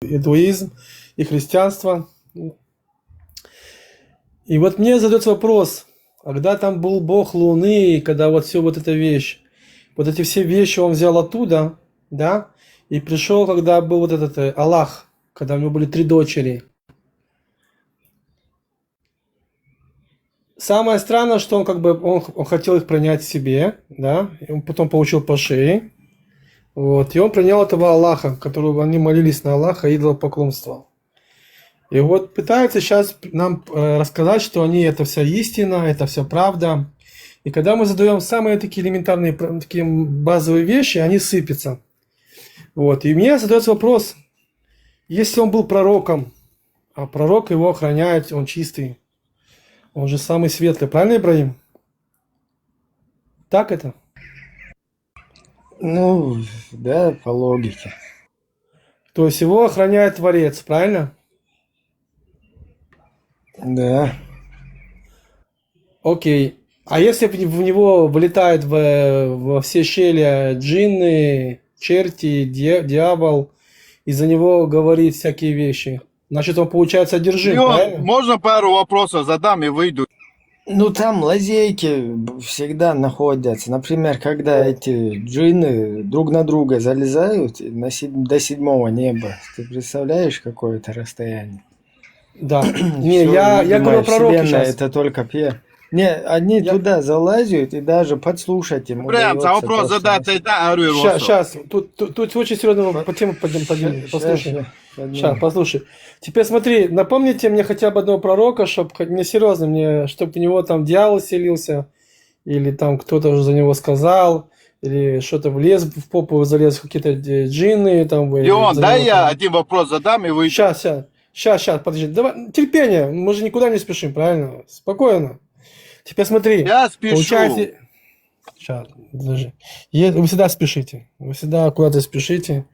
иудаизм и христианство. И вот мне задается вопрос, когда там был бог Луны, когда вот все вот эта вещь, вот эти все вещи он взял оттуда, да, и пришел, когда был вот этот Аллах, когда у него были 3 дочери. Самое странное, что он как бы он хотел их принять себе, да, и он потом получил по шее, вот, и он принял этого Аллаха, которого они молились на Аллаха, идолопоклонство. И вот пытаются сейчас нам рассказать, что они это вся истина, это вся правда. И когда мы задаем самые такие элементарные, такие базовые вещи, они сыпятся. Вот. И мне задается вопрос, если он был пророком, а пророк его охраняет, он чистый, он же самый светлый, правильно, Ибрагим? Так это? Ну, да, по логике. То есть его охраняет Творец, правильно? Да. Окей. А если в него вылетают во все щели джинны, черти, дьявол, и за него говорит всякие вещи, значит он получается одержим, Леон, правильно? можно пару вопросов задам и выйду? Ну, там лазейки всегда находятся. Например, когда эти джинны друг на друга залезают до 7-го неба. Ты представляешь, какое это расстояние? Да. Не, Все, я говорю о думаю, пророке Вселенная сейчас. это только Не, они Я, туда залазят и даже подслушать им Прям, за удается вопрос то, что они... задать, да, говорю, сейчас. Тут очень серьезно по тему поднимем. Сейчас, Послушай. Сейчас, поднимем. послушай. Теперь смотри, напомните мне хотя бы одного пророка, чтобы мне серьезно, чтобы у него там дьявол селился, или там кто-то уже за него сказал, или что-то влез в попу, залез какие-то джинны, там, или Леон, за дай него я там. один вопрос задам и выйду. Сейчас, подожди. Давай, терпение, мы же никуда не спешим, правильно? Спокойно. Теперь смотри, Я спешу. получается... Сейчас, подожди. Вы всегда спешите, вы всегда куда-то спешите.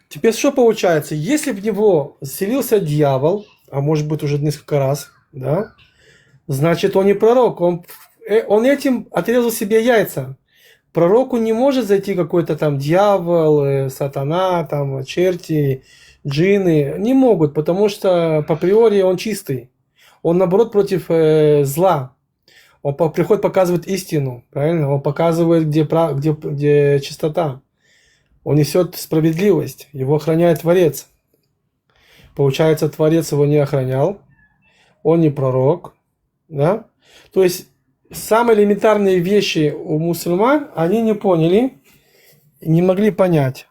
Теперь что получается? Если в него селился дьявол, а может быть уже несколько раз, да, значит он не пророк, он этим отрезал себе яйца. Пророку не может зайти какой-то там дьявол, сатана, там черти, джинны. Не могут, потому что по приори он чистый. Он наоборот против зла. Он приходит показывает истину, правильно? Он показывает, где чистота. Он несет справедливость. Его охраняет Творец. Получается, Творец его не охранял. Он не пророк. Да? То есть, самые элементарные вещи у мусульман они не поняли, не могли понять.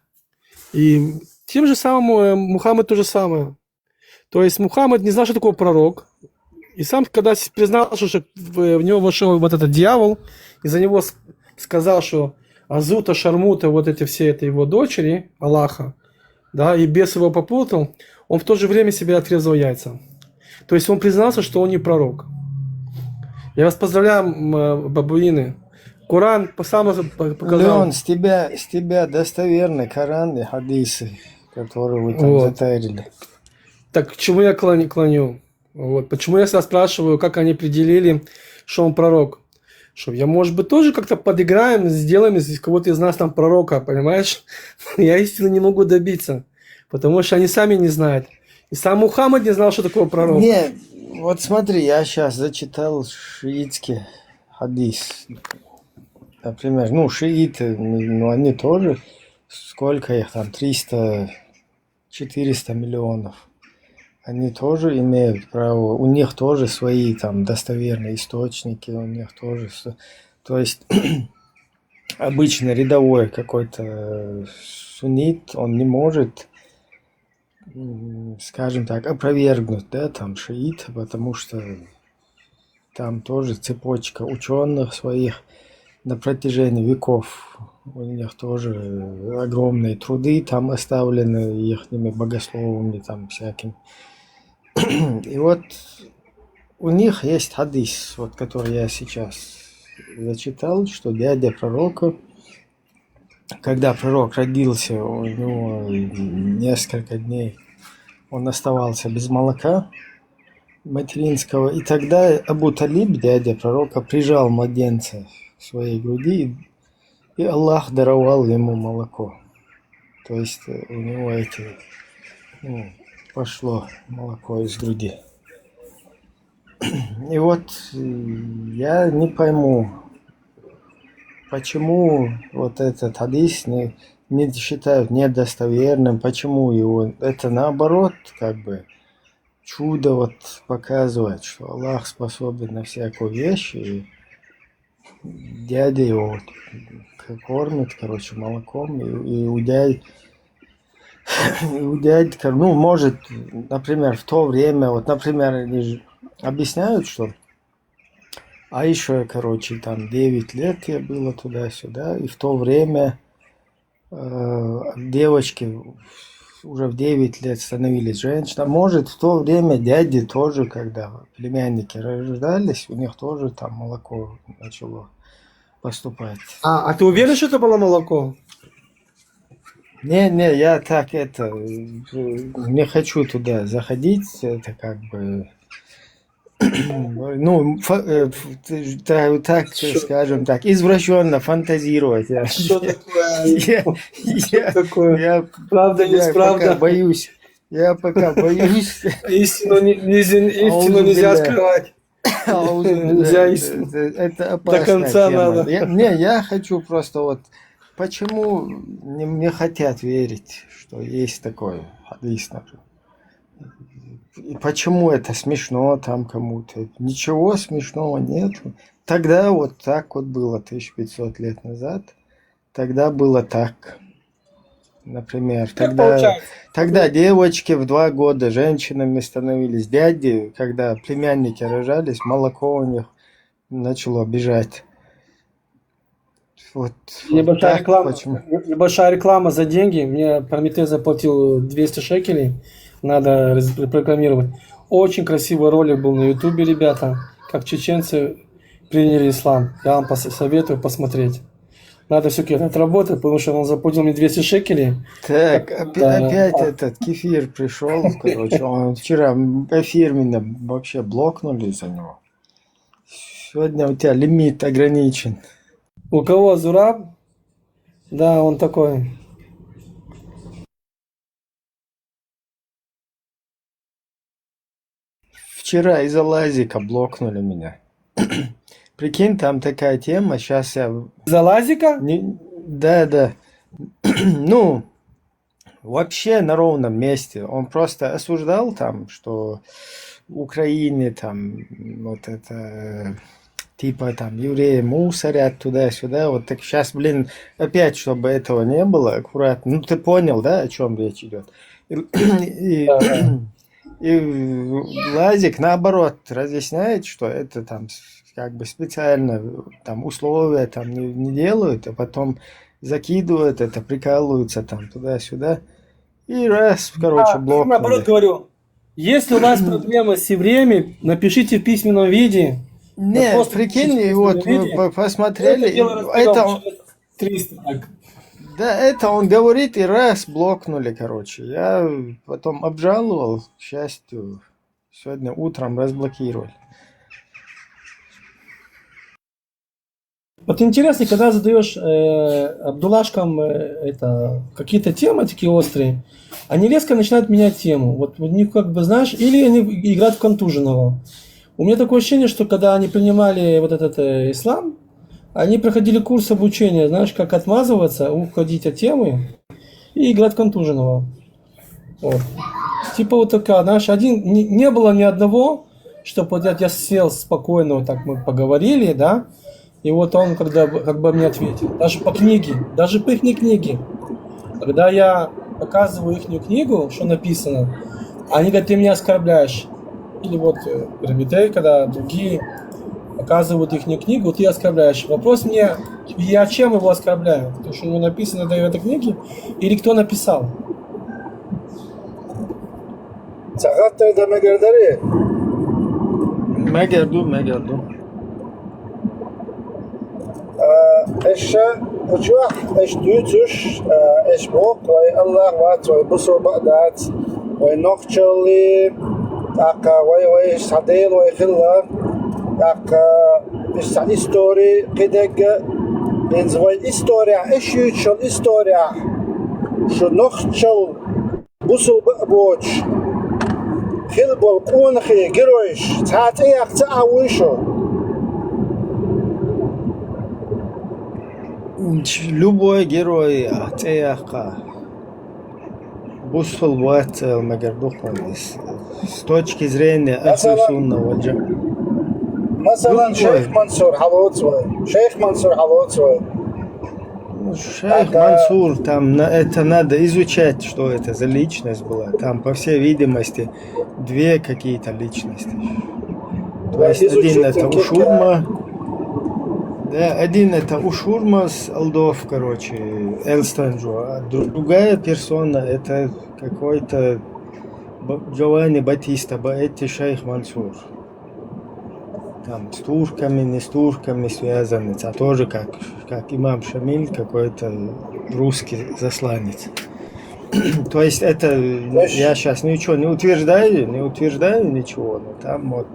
И тем же самым Мухаммад то же самое. То есть, Мухаммад не знал, что такое пророк. И сам, когда признал, что в него вошел вот этот дьявол, и за него сказал, что Азута, Шармута, вот эти все это его дочери, Аллаха, да, и бес его попутал, он в то же время себе отрезал яйца. То есть он признался, что он не пророк. Я вас поздравляю, бабуины. Коран сам показал. Леон, с тебя достоверны Коран и хадисы, которые вы там Вот. затарили. Так к чему я клоню? Вот. Почему я всегда спрашиваю, как они определили, что он пророк? Что я, может быть, тоже как-то подыграем, сделаем из кого-то из нас там пророка, понимаешь? Я истины не могу добиться, потому что они сами не знают. И сам Мухаммад не знал, что такое пророк. Нет, вот смотри, я сейчас зачитал шиитский хадис. Например, ну, шииты, ну, они тоже, сколько их там, 300-400 миллионов. Они тоже имеют право, у них тоже свои там достоверные источники, у них тоже... То есть, обычно рядовой какой-то суннит, он не может, скажем так, опровергнуть, да, там, шиита, потому что там тоже цепочка ученых своих на протяжении веков. У них тоже огромные труды там оставлены ихними богословами там всякими. И вот у них есть хадис, вот который я сейчас зачитал, что дядя пророка, когда пророк родился, у него несколько дней он оставался без молока материнского, и тогда Абу Талиб, дядя пророка, прижал младенца к своей груди, и Аллах даровал ему молоко. То есть у него эти пошло молоко из груди. И вот я не пойму, почему вот этот хадис не считают недостоверным, почему его, это наоборот, как бы, чудо вот показывает, что Аллах способен на всякую вещь, и дядя его вот кормит, короче, молоком, и у дяди, ну, может, например, в то время, вот, например, они же объясняют, что Аиша, короче, там 9 лет ей было туда-сюда, и в то время девочки уже в 9 лет становились женщинами. Может, в то время дяди тоже, когда племянники рождались, у них тоже там молоко начало поступать. А ты уверен, что это было молоко? Не, я так не хочу туда заходить, это как бы, ну, так, скажем так, извращенно фантазировать. Что Я, Что такое? я Правда, пока неправда? боюсь. Я пока боюсь. Истину нельзя скрывать. Нельзя истину. Это опасная До конца тема. надо. Я хочу просто вот, почему не хотят верить, что есть такой хадис, например. И почему это смешно там кому-то? Ничего смешного нет. Тогда вот так вот было 1500 лет назад. Тогда было так. Например, тогда девочки в 2 года женщинами становились. Дяди, когда племянники рожались, молоко у них начало бежать. Вот Небольшая так, почему? Небольшая реклама за деньги. Мне Прометей заплатил 200 шекелей. Надо рекламировать. Очень красивый ролик был на ютубе, ребята. Как чеченцы приняли ислам. Я вам советую посмотреть. Надо все-таки отработать, потому что он заплатил мне 200 шекелей. Так, опять этот кефир пришел, короче, он вчера эфир меня вообще блокнули за него. Сегодня у тебя лимит ограничен. У кого Зураб? Да, он такой. Вчера из-за лазика блокнули меня. Прикинь, там такая тема, сейчас я... За лазика? Да. Ну, вообще на ровном месте. Он просто осуждал там, что в Украине там вот это... Типа там евреи мусорят туда-сюда. Вот так сейчас, блин, опять, чтобы этого не было, аккуратно. Ну, ты понял, да, о чем речь идет? И Лазик, наоборот, разъясняет, что это там как бы специально там условия там не делают, а потом закидывают это, прикалываются там туда-сюда. И раз, короче, блок. Наоборот говорю, если у вас проблемы с евреями, напишите в письменном виде. Нет, прикинь, вот мы посмотрели, это 300 так. Да, это он говорит, и раз блокнули, короче. Я потом обжаловал, к счастью, сегодня утром разблокировали. Вот интересно, когда задаешь Абдуллашкам какие-то темы такие острые, они резко начинают менять тему. Вот у них как бы, знаешь, или они играют в контуженного. У меня такое ощущение, что когда они принимали вот этот ислам, они проходили курс обучения, знаешь, как отмазываться, уходить от темы и играть в контуженного. Вот. Типа вот такая, знаешь, не было ни одного, чтобы вот я сел спокойно, вот так мы поговорили, да, и вот он когда как бы мне ответил. Даже по книге, даже по их книге. Когда я показываю их книгу, что написано, они говорят, ты меня оскорбляешь. Или вот Прометей, когда другие показывают их книгу, ты оскорбляешь. Вопрос мне, я чем его оскорбляю? То, что у него написано в этой книге, или кто написал? Мегерду. Eş düğütüş, eş bok, ve Allah vat, ve buso ba'dat, ve nokçali, ve sadil, ve khilla, istori, qideg, ve istoria, eş yüçül istoria, şu nokçal, بوصل بقبوش خلبو قونخي جروش تعطيك تعويشو Любой герой атеяка бусул бат магардухманис с точки зрения ахлусунного مثلا شيخ منصور حلوتسوي شيخ منصور حلوتسوي Шейх Мансур, там это надо изучать, что это за личность была. Там, по всей видимости, две какие-то личности. То есть один это Ушурма, да, один это Ушурма с Алдов, короче, Элстанджо, а другая персона это какой-то Джованни Батиста, это Шейх Мансур. Там с турками, не с турками связаны, а тоже как имам Шамиль, какой-то русский засланец. То есть это, я сейчас ничего не утверждаю ничего, но там вот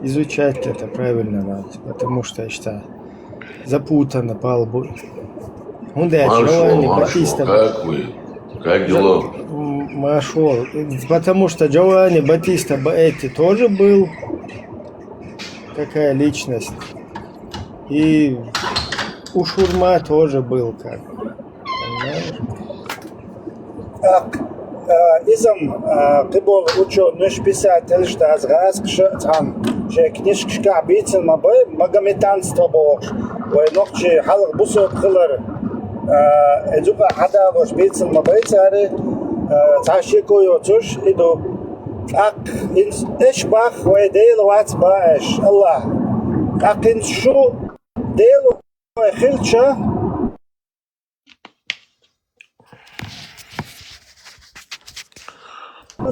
изучать это правильно надо, потому что я считаю, запутано полбу. Машу, как вы? Как дела? Машу, потому что Джованни Батиста Баэти тоже был такая личность. И у Шурма тоже был как. Понимаешь? إذا قبل وجود писатель что азгас кшатан же книжки кабицен мабай магометанство бог ой нохчи халк бусот хылар эзука хада бош бицен мабай царе ташико йоцуш иду ак инс эшбах ой дейл вац баш аллах ак инс шу дейл ой хилча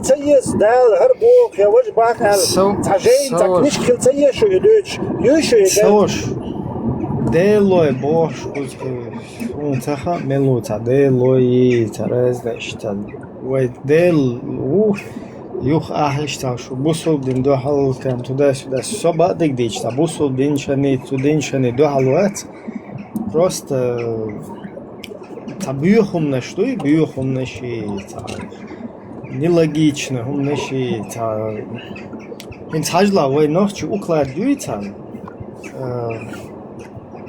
تسيس دال هربوك يا وجه باكل تاجين تكنيش كل تسيس شو يدوش يوشو Сош, делой бош, он цаха мелуца, делой царезда штан. Ой, дел, юх ахиштал, шо бусул дин дохал там туда-сюда, соба дигдичта, бусул диншани, тудиншани дохалуац. Просто табюхум на что и бюхум на щи, нелогично, умнейший, инсажла вой ночи укладывается,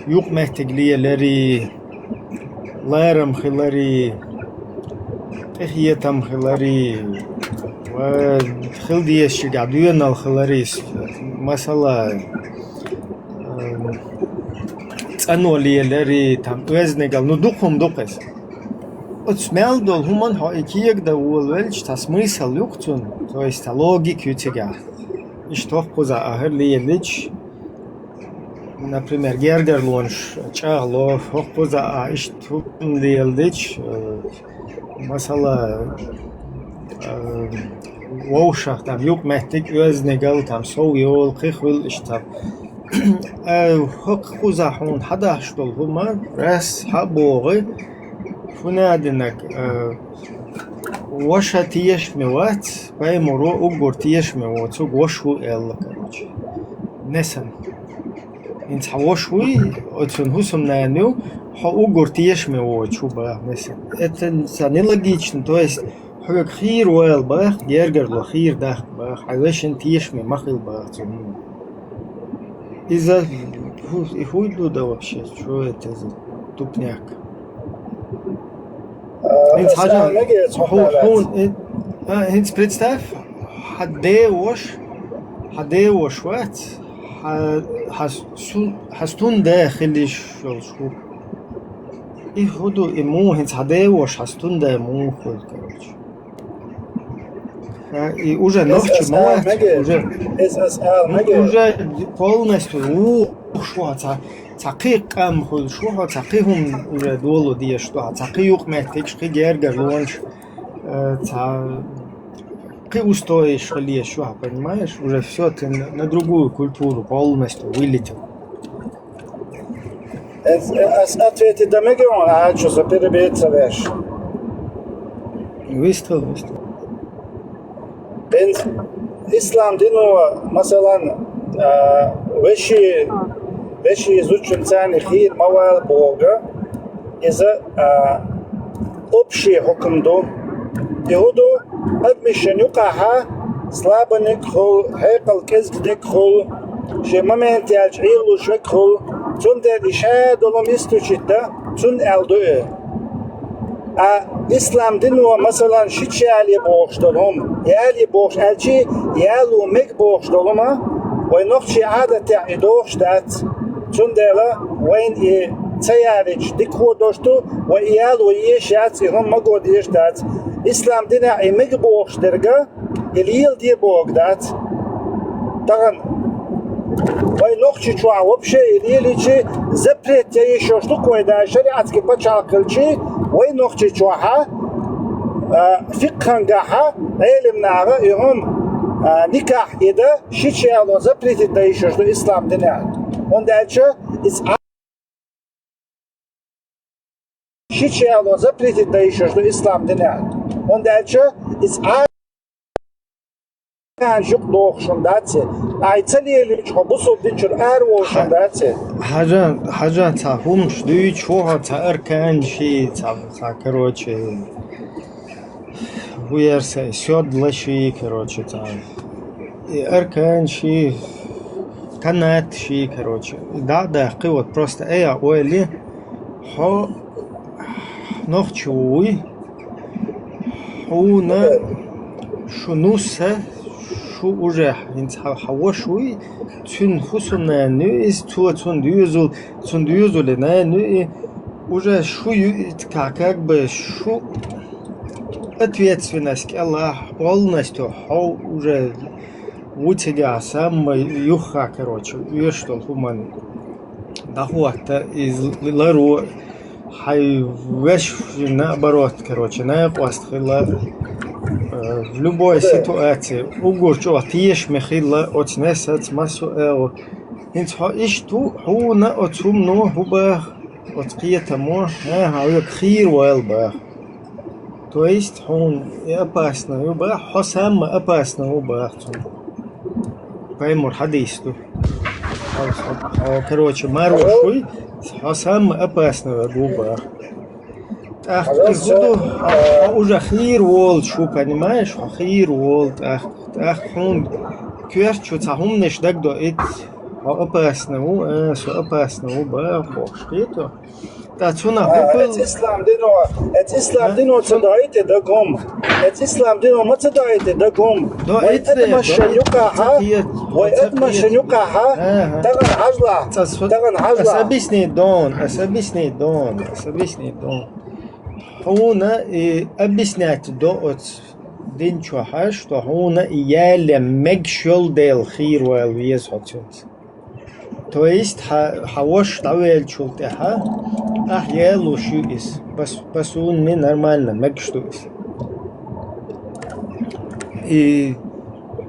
юг мехтеглиелери, лэрам хилари, техиетам хилари, хилдиеши гадуенал хиларис, масала, цанолиелери, там уезнегал, ну духом духес. Вот смел дол хуман хаикиек да уолвельч та смысл юктун, то есть та логик ютига. И что поза ахерли лич, например, гергер лонш, чаглов, поза а иштун лич, масала воушах там юк мехтик уезнегал там соу йол хихвил иштаб. Поза хун хада штол хуман рас хабоги. فنادنك وشا تيش موات باي مرو اوغور تيش موات وشو ال короче نسن انت حوشوي отсюн хусом наню ха اوغور تيش موات شو با نسن это нелогично то есть хир уэл ба гергер лохир да ба халешен тиеш ми махил ба из-за и хуйду да вообще что это за тупняк. Hins haja hon hins представь حديوش وقت حستون داخلش شو إيه هدو إمو هنس حديوش حستون دا إمو خود короче и уже ночью моет уже полностью шо تحقيق خود شو تحقيقهم уже долу дие что تحقيق محتاج شي гергер лонч ты устоишь ли что понимаешь уже все ты на другую культуру полностью вылетел. ответы да мегион а что за перебиться Выстрел. بين إسلام دينه مثلا وشي زوج إنسان خير موال بوغا إذا أبشي حكم دو يهودو أدمشن يقعها سلابنك خل هيقل كزدك خل شمامين تيالج عيلو شوك خل تون دل إشهاد ولم يستوشيتا تون ألدوئ İslam dini mesela şiç yali boğuştalım, yali boğuş elçi yalu mek boğuştalım ve nokçi adet ya doğuştat tundela ve tayariç dikho dostu ve yalu yeşat ihum magod yeştat İslam dini mek boğuşterga yıl diye boğdat tagan ve nokçi çuğa vopşe ililiçi zapret ya yeşoşluk ve da şeriatki paçalkılçı وين نقطة جوها فقها جاها علم نعرة يهم نكاح إذا شيء على زبرة الدايشة الإسلام دينه وندالشة إس شيء على زبرة الدايشة الإسلام دينه وندالشة إس كان شق دوخ شنداتي أيتلي اللي يحبسوا دينشر أرو شنداتي حاجة تفهم شدوي شوها تأركان شيء короче ويرسى سياد لشي короче أركان شيء كانت شيء короче да قوة просто أي أولي هو نخشوي هو شنوسه شو уже حوشوي تون خصنا نويس تون ديوزول نا نوي уже شو как бы شو ответственность Allah полностью уже у тебя сам юха короче что хуман дахуата из лару хай веш наоборот короче на постхила в любой ситуации угорчу атиеш мехила отнесет массу инц ишту хуна отсумно хуба отқиетамо хавик хир валба то есть он опасно уба хосам опасно уба поймур хадисту короче марошуй хосам опасно уба ах буду уже хир волт шо понимаешь хир волт ах он кверчу цахум нешдаг до эт опасно ба бошито да цуна хопел İslam dino tadayte da gom İslam dino matadayte da gom ve etmaşen yukaha ve etmaşen yukaha tagan hajla asabisni don هنا أبسنات دوت دين شوحش تو هنا يال مجشل ديل خير والويز هاتشنت تو است حوش طويل شلتها يالو شو إس بس اون من نرمالنا مجشتو إس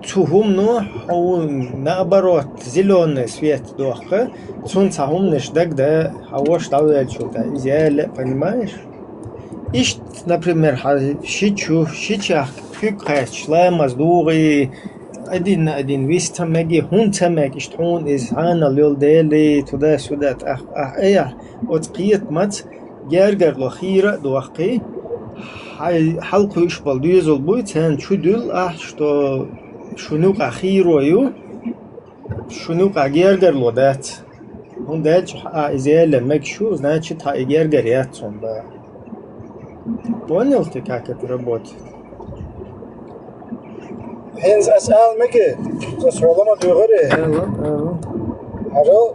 تهم نو هو نابروت زلون سويت دوخة تون تهم نشدك ده حوش طويل شلتها يال понимаешь Ишт, например, шичах фюкхач, шлаймаз дуги, один на один, вистамеги, хунтамег, ишт хун из хана лёлдели, туда-сюда, от қиет мат, гергер лохира дуахки, халку ишбал дуизол будет, хан чудул, что шунук ахирою, шунук агергер лодат. Он дальше изеле мекшу, значит, агергер ятсон, да. Понял ты, как это работает? Hens أسأل مكي تسولما دوغري هرو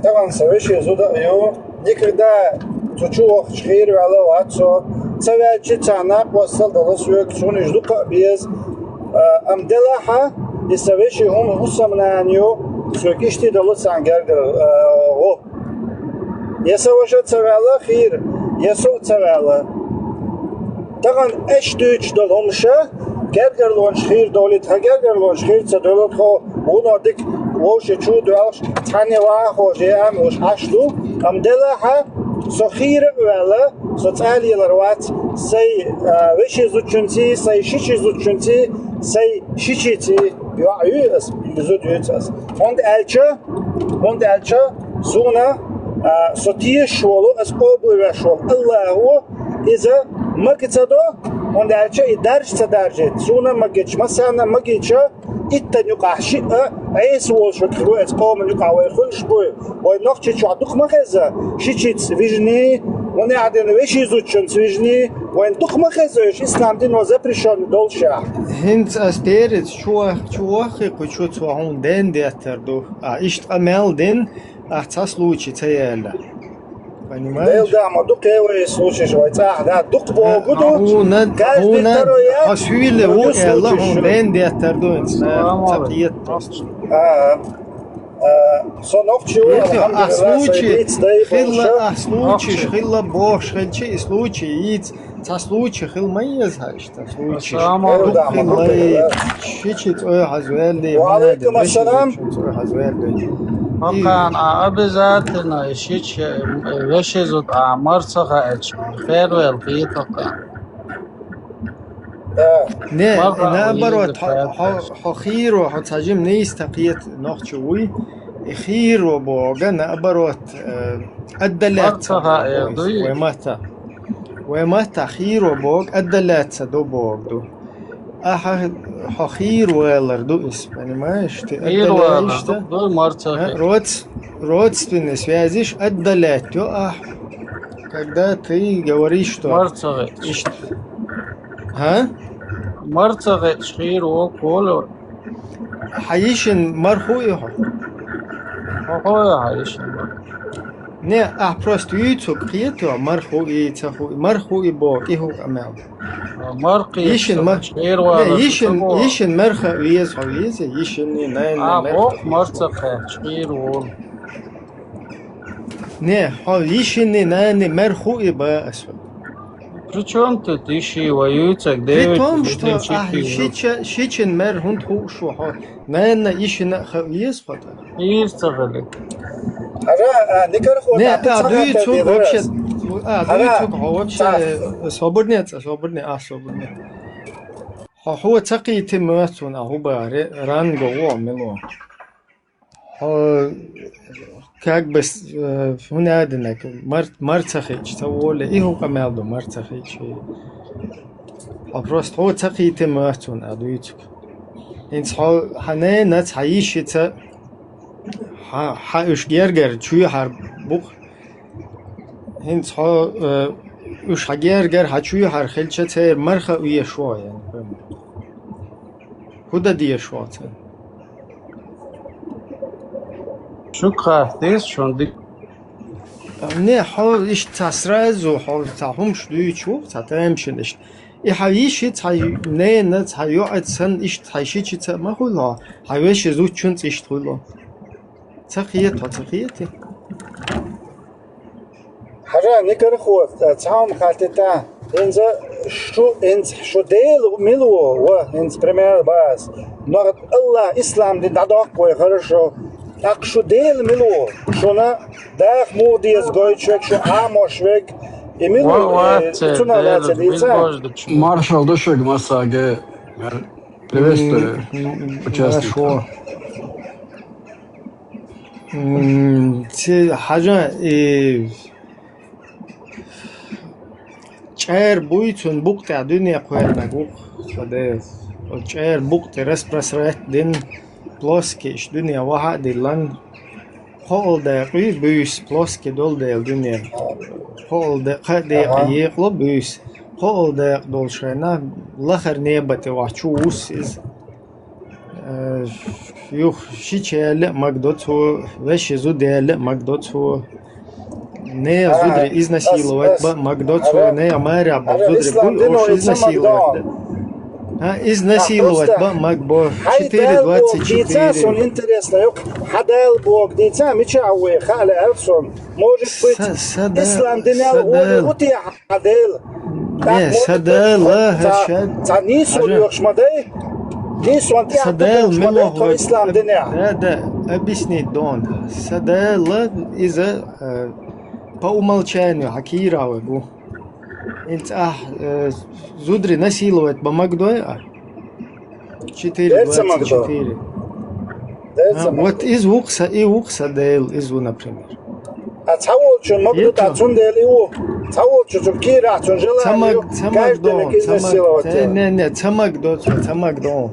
طبعا سويش يزودا يو никогда تشوف خير ولا واتسو سوي تشانا وصل دلسوك شون يجدوك بيز أم دلها يسويش هم حسمنانيو سوكيشتي دلسان جرجر هو يسويش تسوي خير يسوع تسوي طبعا ايش دوتش دلهمشه گرگر لونش خیر دولت گرگر لونش خیر دولت خو اونا دیک وش چو دولش تنی واه خوجه ام وش هشتو ام دله ها سو خیر وله سو تعالی لروات سی وشی زوچنتی سی شیچی زوچنتی سی شیچیتی یا ایوس yüzü diyoruz. Und elçe sonra sotiye şolu as obu ve şol Allahu iza makitado он дальше и дальше дальше. Суна магич, масана магича, ита нюка шиа, айс волш вот хруэц пом нюка вай хуншбой. Ой нохчи чуадух махеза, шичиц вижни, он один вещи изучен свижни, ой дух махеза, ислам дин was запрещен долша. Hint asperet чуахи кучу цуахун ден диатерду. А ишт амел ден ахца случай цеяла. Дел Понимаешь? да, ма дух евой случай швайца, да, дух богу, каждый второй я. Асуиле у элла хун ден диатерду инсна цапиет. А случай, хилла бош, хилчи случай, иц, ца случай, хил майез хашта случай. Хилла шичит ой хазвелли. وعليكم السلام. Хазвелли. وكان أبزاتنا يشيش وشيزوت مرسخة إتش خير والقيت نه مرة نه ويجي برات بحياتك. خير وحتسجم نيس تقيت نخشوي خير وبوغا نه برات أدلات مرسخة يضي ومتى خير وبوغ أدلات دو بوغ دو خير ويلر دو اسم понимаешь ты خير أدلات والدو مرسخة родственной связи отдалять то когда ты говоришь что مرسخة ها مرسخة خير وكل حيشن مرخوي هو عايش не просто يوتيوب قيته مرخوي بو إيه أمام مرقي يشن خير ولا يشن مرخ ويز يشن بوق مرسخة خير وول не يشن نان مرخوي بأسفل Причем тут ищи воюются, при где том что шичен мер хунд ху шо наверное ишен есть фото Ирцагали. не дуются вообще дуются вообще свободнее свободнее هو تقي تماتون هو رانغو وملو هو как бы هنادنك مرتخيش تقول إيه هو كمالدو مرتخيش просто هو تقي تماتون أدويتك إنت هني نت عايش تا إيش جرجر شو هر بق إنت إيش جرجر هشوي هر خلشة تا مرخ ويشوا يعني هدا دي شوا تا شو خاطيس شون دي не хол иш сразу хол тахумш дуйчу татамшниш и хаиши тай не тайо атсан иш тайши чита махула хавеш зучун иш туло тахиет тахиет حاجة نكر خو تعاون خالتتا إنز شو ديل ملو وإنز بريمير باس نقد الله إسلام دي دعوق ويخرجوا شو ديل ملو شونا داخ مودي زغويتشك شو عاموشوك يملو تنا لا تديتا Маршал Душек Масаге. Приветствую участников. حاجة چهر بویتون بوقت دنیا قوی نگو خدا چهر بوقت رسپرسرات دن پلاسکش دنیا واحد دیلن حال دقیقی بویس پلاسک دول دیل دنیا حال دقیقی یقلو بویس حال دقیق دول شاینا لخر نیبت وحچو وسیز یوخ شی چهل مقدوتو وشی زو دیل مقدوتو не зудре изнасиловать Макдотсу не амаря зудре уж изнасиловать изнасиловать Макбо 4:24 он интересно хадал бог дитя мечауе хали элсон может быть ислам динял вот я хадал не садала хашад танис уёшмадай Нисуан садал мело ислам диня да объясни дон садала из-за по умолчанию хакира гу инт зудри насиловать бамагдоя 4:24 вот из укса и укса дейл из например Atawolchun Magdut Atsundel EU. Tawolchun Kira Atsunjela. Каждый изнасиловать. Не, цамагдон.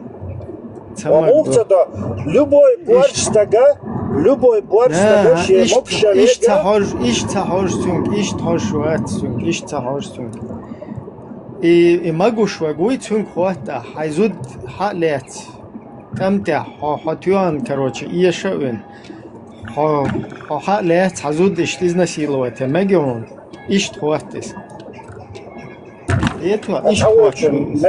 Мухтада любой борщ стага, Иш цахожсунг. И магушвагуй цунг хвата хайзуд халет. Тамте хатюан, короче, иешавин. Халет хайзуд изнасиловать. Мегион иш хватис. Это иш хватис.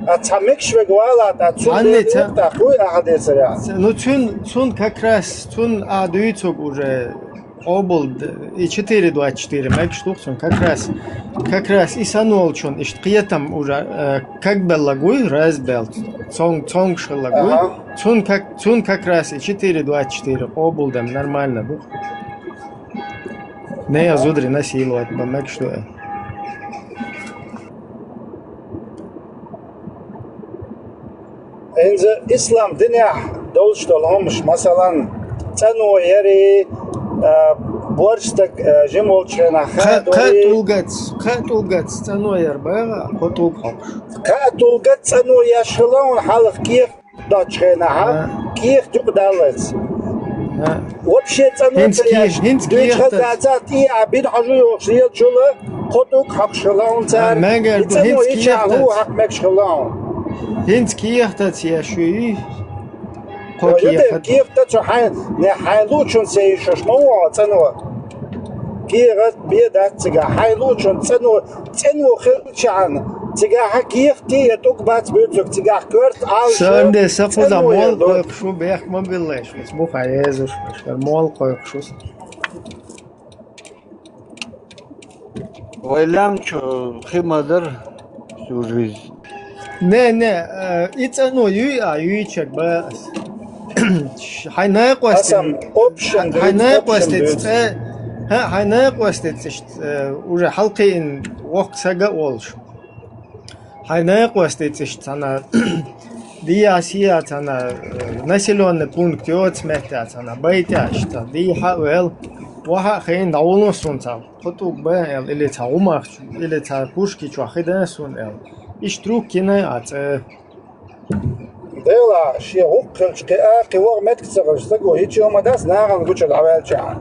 Атамикшвегвала Атсундел такой ахдесаря. Ну цун как раз цун адуицуг уже обл и 424 мег штук цун как раз и санолчун ишт қиятам уже как беллагуй разбелт цонг шлагуй цун как раз и 424 обл дам нормально бух. Не я зудри насиловать ба мег что. إن الإسلام دنيا دولش دولهمش مثلا تنو يري بورستك جمولشنا قاتلغت تنو يربا قطوق حقش قاتلغت تنو يشلون حلق كيف داتشنا كيف تقدالت вообще تنو دويش خدعات إيه عبيد حجو يوصيل شله قطوق حق شلون تار تنو يشعلو حق مك شلون هنت كيختات يا شوي كيف تتحين نحيلوچون سيشش مو تنو كيغت بيدات تجا حيلوچون تنو خلچان تجا كيف تي تقبات بيتك تجا كرت على سنده سفوزا مول قويقشو بيخ ما بيلاش بس مو خايزش مول قويقشوس Ойлам чё химадыр всю жизнь. Не, ицану юичек бас. Хайнай Асам option хайнай қостет уже халқин вақ сага олш. Хайнай қостет тана диасия тана населенный пункт ёцмехта тана байташта ди хавел وها خين داولون سونتا خطو با или تا умах или та пушки чё хида сун эл иштру кина ат ديلا شي وقل شقاقي وغمت كسر شتقو هيك يوم داس ناغن قوش العوال شعان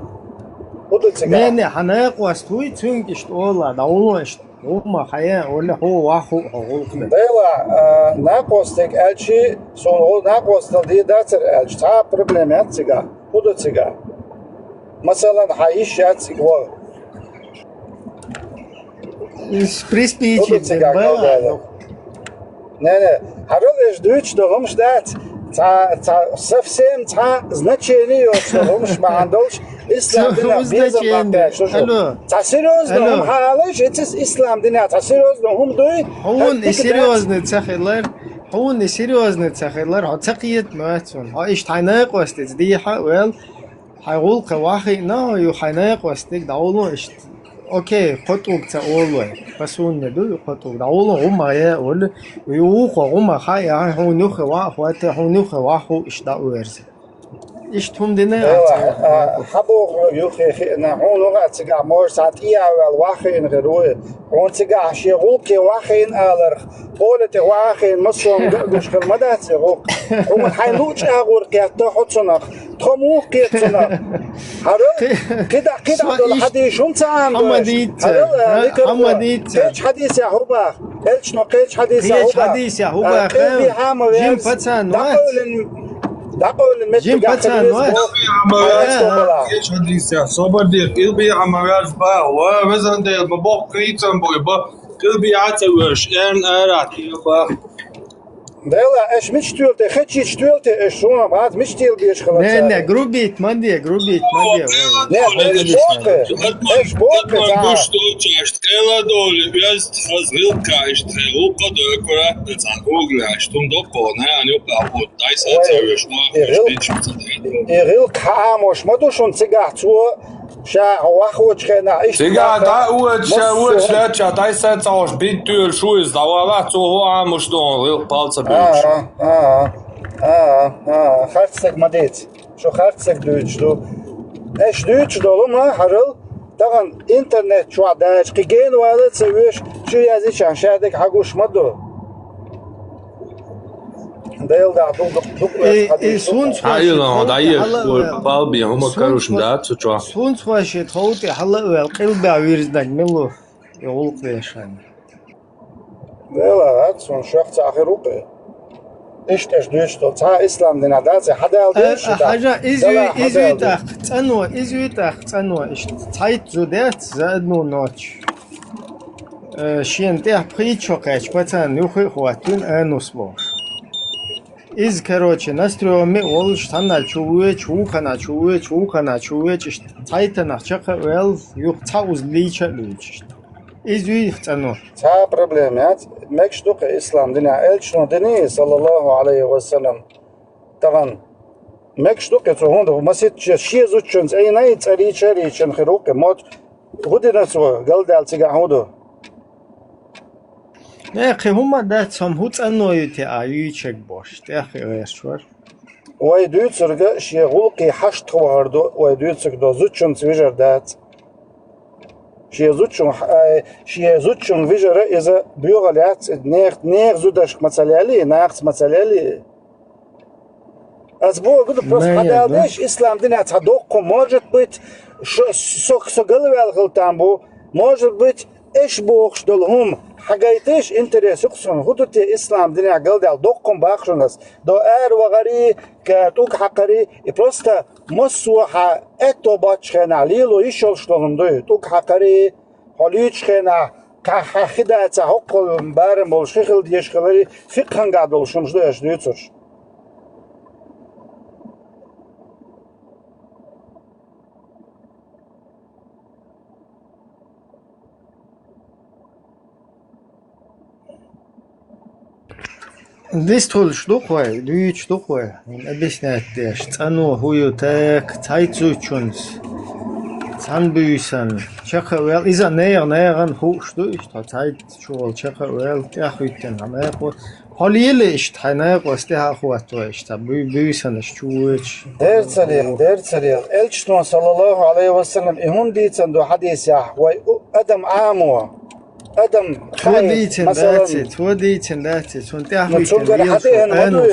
не ханақ вастуй цунг ишт ола даулон ишт ума хая ола хо ваху холқны ديلا ناقوستك الشي سون هو ناقوستل دي داتر الش تا проблемят сега будут сега مثلا حيشات سيغور приспичит не харолеш дуч догомш дат совсем значение догомш мандолш ислам дина безам та серьезно халеш это ислам дина та серьезно дуй هون серьезный цахилар хатақият маатсон ха иштайнақ вастец ди хавел хайгул қавахи на ю хайнақ вастек даулон ишт окей хотук та олой пасун не ду хотук даулон умая ол ю қома хая хонух ва хвата хонух ва ху ишта уерз اشتهم دنا حبو يخي نحون لغة تجا مور ساعت إياه والواخين غيروه هون تجا شيء كي واخين ألر قولة واخين مصر مش خدمات سيروق هم حيلوش أغور كيتا حصنا تموه كيتنا هذا كده دول حديث هم تعام حمديت حديث يا هوبا إيش نقيش حديث يا هوبا جيم فتان دقول جيم فتان صبر قلبي عمراز با وزن ديال بابا كريتن بويبا قلبي عتوش ان اراتي با ديلا اش مش تولتي خدشي تولتي اش شو بعد مش تيل بيش خلاص نه جروبيت ماندي اش بوك гош точаш трела доле без разлилка штрелу подокора цан угнаш тум допона аню капот дайса цевеш ирил камош мадушон цигах цу شا واخوش كنا ايش Digga, da uetscha, da ist jetzt auch Bittür, Schuhe, da war so hoch, musst du ein Palzerbüsch. خرجتك مديت شو خرجتك دوج دو ايش دوتش دولما حرل طبعا انترنت شو عداش قيجين ولا تسويش شو يازي شان شادك حقوش مدو ديل دا دوك Ayılama dayı bal bir ama karışım da tutuyor. Сунцва шит хоути халла қилба вирздак милу يغلق ليشان لا هات سون شخص اخر روقي ايش دوتش دول تا اسلام دين عداز حدا ديش حاجة إزويتاخ تنوى إيش تايت زودات زادنو نوتش شين تيح بريتشو قاش بتان يخي خواتون أنوس بوش إز كروتش نسترو مي ولش تنا چوه إيش تايتنا شقة ويل يخ تاوز ليشة ليش إزوي تنوى تا проблемات ماكش دوق اسلام دين الشنو ديني صلى الله عليه وسلم طبعا ماكش دوق تهون مسيت شي زوتشنز اي ناي تري تشري شن خروق موت هودنا سو قال دال تيغا هودو ناقي هما دات سم هوت أنو يتي آيو تشك بوش تاخي غيشور واي دوتسرغا شي غولقي حشت خواردو واي دوتسرغ زوتشنز ويجر دات شي زوتشن ويجر إذا بيوغالات نيغ زودش مثالي ناقص مثالي أسبوع قد بروس حدا ليش إسلام دين هتدوق может быть سو قلبي الغلطان بو может быть إيش بوخش دولهم حاجيتش انتريس يقصن هدوتي إسلام دين قلبي الدوقهم باخشنس دو وغري كتوك حقري بروستا مسوحة اتو باتشخنا ليلو يشولش دولهم دوي توك حقري حاليتشخنا كحخدا تحقل بارم بولشخل ديشخلري فقهن قاعد بولشمش دويش دويتسوش This tool штукой, две штукой, объяснять дешь. Цану хую так, цайцучунс, цанбюйсан, чахавел, иза нейран ху штуй, что цайцучул чахавел, тяхуйтен, амеху. Холиеле ist ханай гости хахуату ist, бюйсан штуйч. دير الشتون صلى الله عليه وسلم إهون ديتن دو حديث يا وي أدم عامو أدم خايف مثلا توديتن داتي سون تاخوي نتشوفر حتى هنا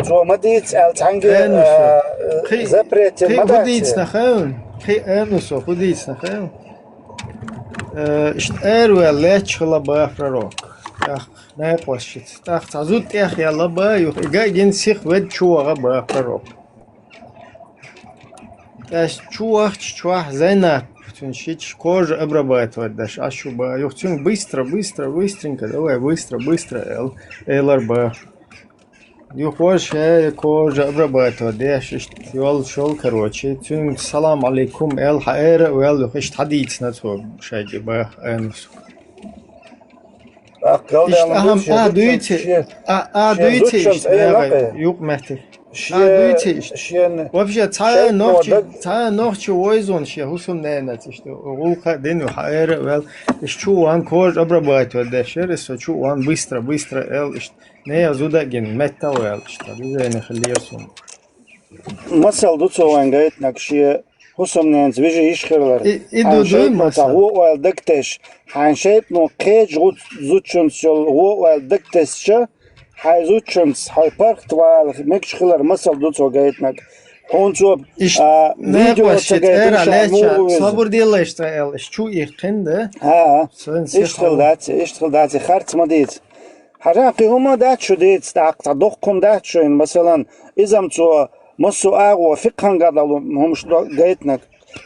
تو ما ديت التانجي زبرت ما ديت نخون خي انوسو خديت نخون اشت اروال لاتش خلا بافرو اخ ناقوشت تاخ تزوت اخ يلا با يجا جنسيخ ود شو بافرو اش чуах зайна Чуть кожа обрабатывать даже, а шуба. Юхтюн быстренько, давай, быстро, ЛРБ. Юхош, кожа обрабатывать, да, шел, короче. Тюн, салам алейкум, хаэра, юхеш хадиц на то, шайги, бах, энус. Дуйте, юг мехтер. Вообще, цая ночь ойзон, ще хусум ненат, что улка день хаэра, вел, чуан кож обрабатывать, да, шерес, чуан быстро, не азудаген, метавел, что не халирсум. Масал дуцован гайт накши хусум ненат, вижу ишхерлер. Иду дуй масал. Уэл дектеш, ханшет, но кедж зучун сел, уэл дектеш, حيزوتشنس هايبارك توال ميكش خلر مسال دوتسو جايتناك هونشو فيديو تشير صبر ديال اشتغل شو يقند اشتغل دات خرط ما ديت حراقي هما دات شو ديت تاع دوقكم دات شو مثلا اذا تو مسو اغو فقهن قالوا هم شو جايتناك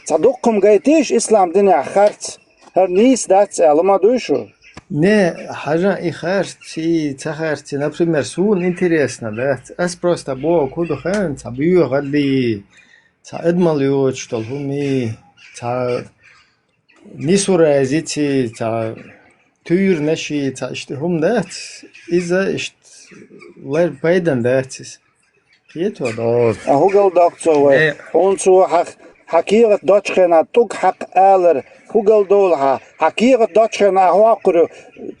تاع جايتيش اسلام دنيا خرط هر نيس دات لما دوشو Не, хажа и цахарти, например, сун интересно, да? Аз просто бо куду хан, ца бью гадли, ца эдмалют, что хуми, ца нисуразити, ца тюр наши, ца что хум дат, иза ist лер пайдан датис. Ето да. А хугал докцо, он су حكيرة داتشنا توك حق آلر هوغل دولها حكيرة داتشنا هواقرو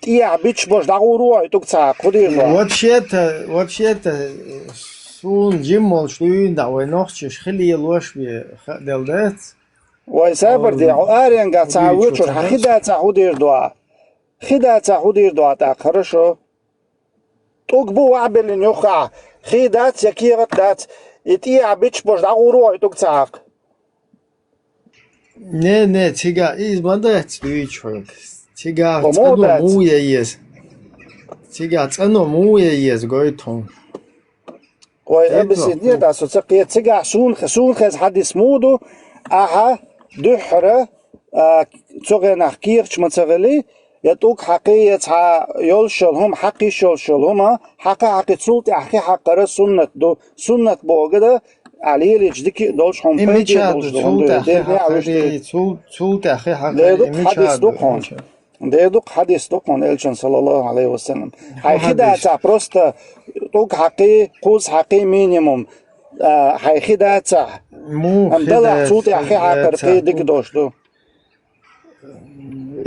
تيا بيتش باش دعورو توك تاع قدير вообще-то سون جيمول شلون دعوة نوخش خلي الوش دلدات ويسابر دي عقارين قاعد تعودش خدا تعودير دعاء خدا تعودير دعاء تاك хорошо تقبو عبل يوقع خيدات يكيرت دات يتي عبيتش بوش دعورو يتوك تاك Не, тига, измандать чувак. Тига, Помогать. цану муя есть. Тига, цану муя есть, гойтон. Ой, بس нет, а соцсети تيجا سون خز حديث مودو أها دحرة تغى نحكيرش متغلي يتوك حقية يلشلهم حقي شلهما حقي تسولت حقي سنة دو سنة بوجده عليه الجديك دولش هم إميشاد تسولت أخي حقي ديدوك حديث دوكون إلشان صلى الله عليه وسلم هاي خدا تاع بروستا توك حقي قوس حقي مينيموم هاي خدا تاع مو دلع صوتي أخي حقر في ديك دوش دو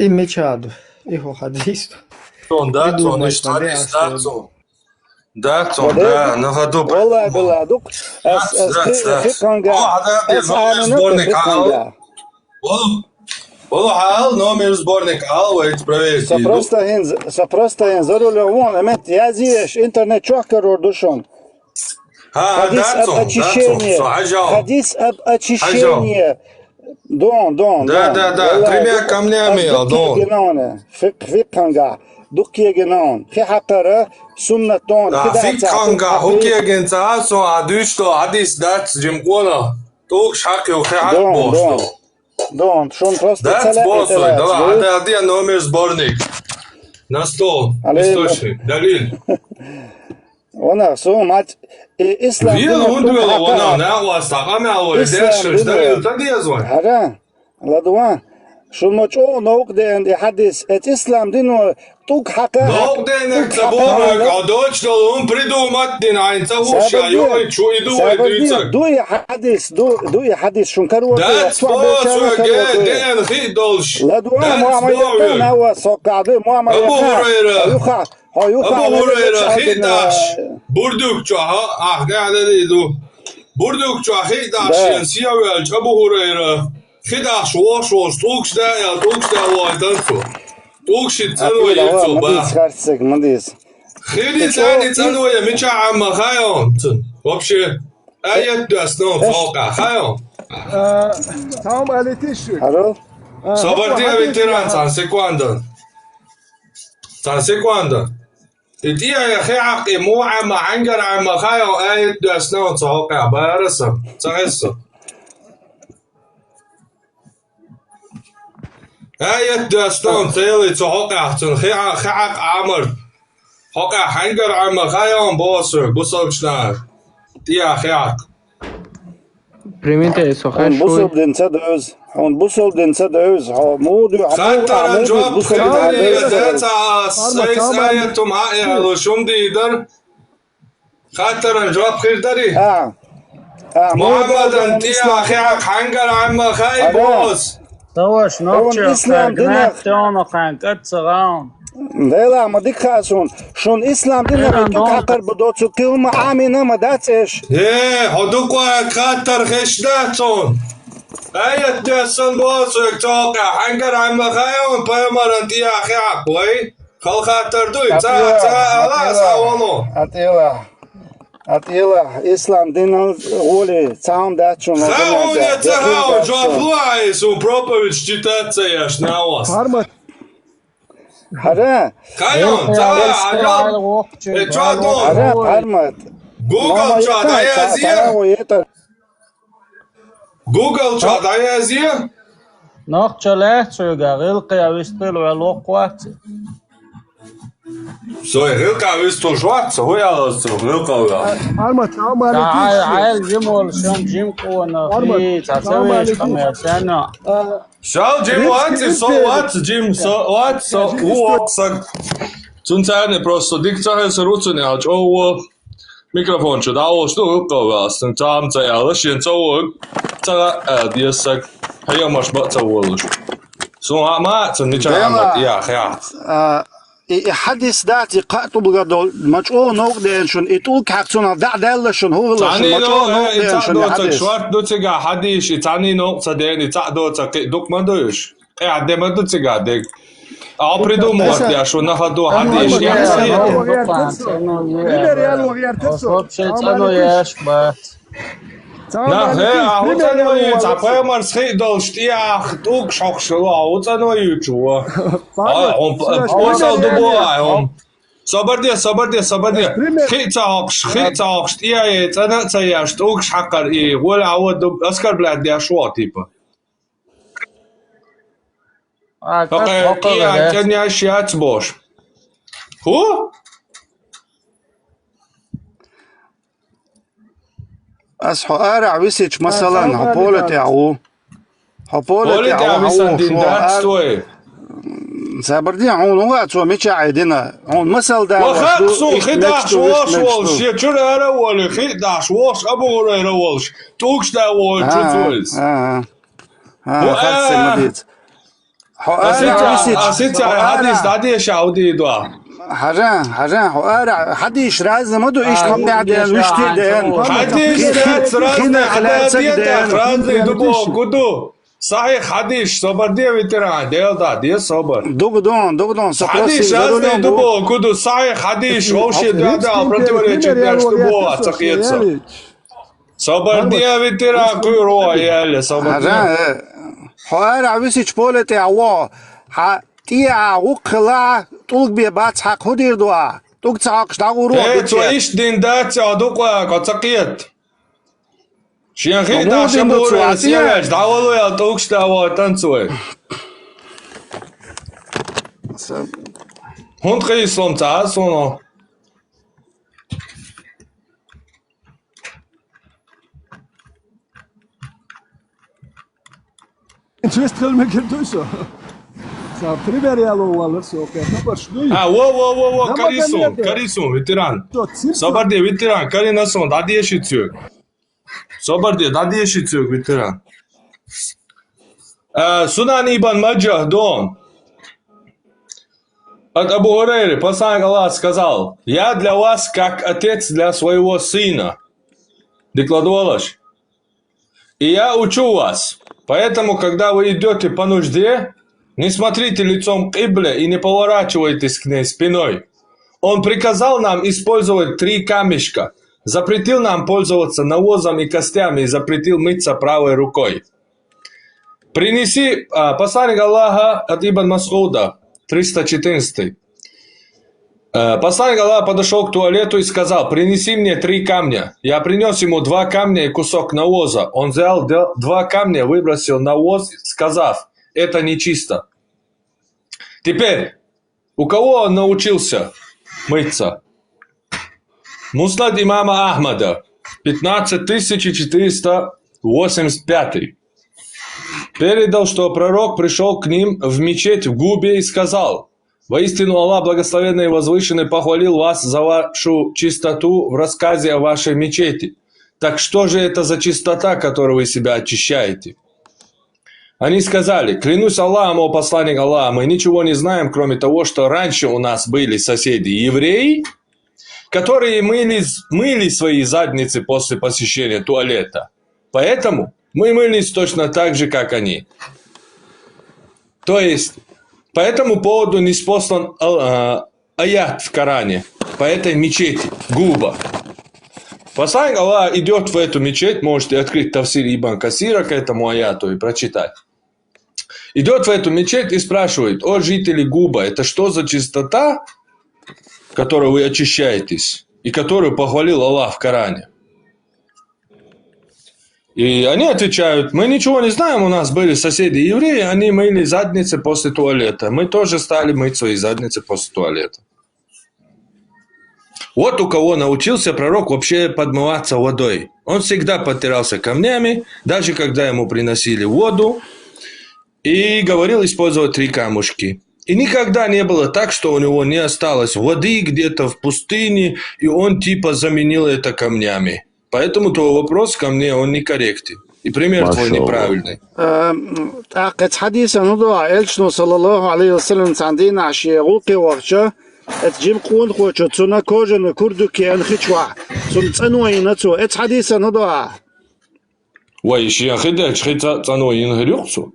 إميشاد إيهو حديث Датсон, Иштарис, Датсон. Датсон, да, на году. والله بالله دوك خيقانجا Сборник Ал. Ал, номер сборник Ал, вы проверьте. Просто хин заруля вон, эмет язиш интернет чокер ордушон. Хадис об очищении. Хадис об очищении. Дон. Да, тремя камнями, Дон. Фиканга. Дукие генон. Хихакара сунна тон. Фиканга, хукие генцаасо, адюшто, адис дац джимкона. Тук шакио хихак бошто. Дон, шон просто Дац босой, да, это номер сборник. На стол, источник, Далиль. Она, су, мать, ислам. Вил, ундуэло, она, науас, тагамя, дешш, Далиль, тадиазвай. Хара, ладуан. شو الموجو نوق دين يحدث الإسلام دينه توك حقا نوق دين تبورك عدوش دولهم بريدومات دين عين تهوش يوي شو يدو يدريتك دو يحدث شو كروا دات بوس دين خي دولش لا دوان مو عم يقن هو سوق دي مو عم أبو هريرة أبو هريرة خي داش بردوك شو ها قاعد دو بردوك شو خي داش ينسيا ويلج أبو هريرة خداش واش توكش دا يا توكش دا وايدنتو توكش تنو يرتو با خيدي ثاني تنو يا ميشا عم خايون вообще ايت داستون فوقع خايون تمام عليتيش الو صبرتي يا فيتران سان سيكواندا تديا يا خي عقي مو عم عنقر عم خايون ايت داستون فوقع بارسا تغسل هاي داستان ثيلي تحقق خيعق عمر حقق حنقر عم خيام بوسر بوسوكشنار ديا خيعق Примите сухой بوسل دنسا دوز هون بوسل دنسا دوز مودو خاطر جواب خيالي ذاتا سيس آياتم عائية لشم ديدر خاطر جواب خير داري محمد ديا خيعق حنقر عم خيام بوس Товарищ, الإسلام دينك لا ما ديك خاسون شون إسلام دينك كاكر بدوتسو كيوم عامينا ما داتش إيه هدوكوا خاطر خشداتون أيه دسن بوسك توقع حنقر عم خيون بيمرن دي أخي عقوي خل خاطر دوي تا لا ساونو أتيلا إسلام دينك غولي تام داتشون خاون يتهاو جوابلاي سو بروبوفيتش читаться شناوس هذا خاون تا هذا فارمت جوجل شات أيازيا جوجل شات أيازيا نقشله شوجا غلقي ويستلو الوقت Soi Rilka vistu žvaca, hujālos tu Rilka vēl. Arma, تمام عليتيش عيل جيمول شون جيم كونا في تسويش كميرسانا Šal, Jim, uoksak. Цунцайне просто дикцахес руцуне ач оу микрофон чу дао что уковас там цая шин цоу цага диасак хаямаш ба цоу су ама цун нича ама я хя حدث ذاتي قاتو بقدر مجؤون نقدين شن إتول كحكسون دعدل شن هو لا شن تعني مجؤون نو نقدين شن يتعدو حدث شوارت دوتسيغا حديش تعني نو صدقين يتعدو دوك ما دوش قاعد ما دوتسيغا ديك أو придумывать я что на ходу حديش يعني صحيح Primer real وغير تسو. نا هي أوتانو يتعبي مرسخي دولشت يا دوك شخصوا أوتانو يجوا هم وصل دبوا صبر خيتاقش يا أنا تياش دوك حقر إيه ولا عود أسكر بلاد يا شو تيبا يا تاني أشياء تبوش هو أس حقارع ويسيج مثلا هبولة يعو هبولة يعو هو سابردي هون وقت ومشي عيدنا هون مثل ده وخاقصو خداش واش يجر أول خداش واش أبو هريرة والش توكش دا وال تزوز خاصة مديت حقارع ويسيج حديث عودي دوا حاجة حقارع حديش راز مدو إيش هم قاعدين ويشتي دين حديث رازي دبو كدو صحيح حديث صبر دي ويتران ديل دا دي صبر دوغدون حديث رازي دبو كدو صحيح حديث وشي دا противоречит дубо ацахица صبر دي ويتران كيرو ياله صبر حقارع ويسيج بولتي عوا تيا وقلا طلق بيبات حق هدير دوا توك تعاقش داغورو تعيش دين دات عدوقا قصقيت شيان خيدا شمور سياج داولو يا توكش داوا تنسوي هون خيسلم تعاسونو Twist filmen kan du så. Så primer real ولا سو كده شنو во карисун ветеран собарде ветеран каринасон дадиеши цюк собарде дадиеши цюк ветеран Сунан ибн Маджах дон от Абу Хурейры посланник Аллаха сказал: я для вас как отец для своего сына, докладывалось, и я учу вас, поэтому когда вы идете по нужде, не смотрите лицом к Ибле и не поворачивайтесь к ней спиной. Он приказал нам использовать 3 камешка, запретил нам пользоваться навозом и костями и запретил мыться правой рукой. Принеси, посланник Аллаха от Ибн Масуда, 314. Посланник Аллаха подошел к туалету и сказал: принеси мне 3 камня. Я принес ему 2 камня и кусок навоза. Он взял 2 камня, выбросил навоз, сказав: это нечисто. Теперь, у кого он научился мыться? Муснад имама Ахмада, 15485. Передал, что пророк пришел к ним в мечеть в Губе и сказал: воистину Аллах благословенный и возвышенный похвалил вас за вашу чистоту в рассказе о вашей мечети. Так что же это за чистота, которой вы себя очищаете? Они сказали: клянусь Аллахом, о посланник Аллаха, мы ничего не знаем, кроме того, что раньше у нас были соседи евреи, которые мыли свои задницы после посещения туалета. Поэтому мы мылись точно так же, как они. То есть, по этому поводу ниспослан аят в Коране, по этой мечети, Губа. Посланник Аллаха идет в эту мечеть, можете открыть Тавсир Ибн Касира к этому аяту и прочитать. Идет в эту мечеть и спрашивает: о жители Губа, это что за чистота, которой вы очищаетесь, и которую похвалил Аллах в Коране? И они отвечают: мы ничего не знаем, у нас были соседи евреи, они мыли задницы после туалета. Мы тоже стали мыть свои задницы после туалета. Вот у кого научился пророк вообще подмываться водой. Он всегда подтирался камнями, даже когда ему приносили воду, и говорил использовать 3 камушки. И никогда не было так, что у него не осталось воды где-то в пустыне, и он типа заменил это камнями. Поэтому твой вопрос ко мне, он некорректен. И пример твой Машаллах. неправильный. قد حديث نضع إلشنو صلى الله عليه وسلم عندنا عشية غوقي وغشة اتجيم قون خوشة تسونا كوجن كردو كي أنخشوا تنوي نتو ات حديث نضع ويشي خدش خد تنوين هريقصو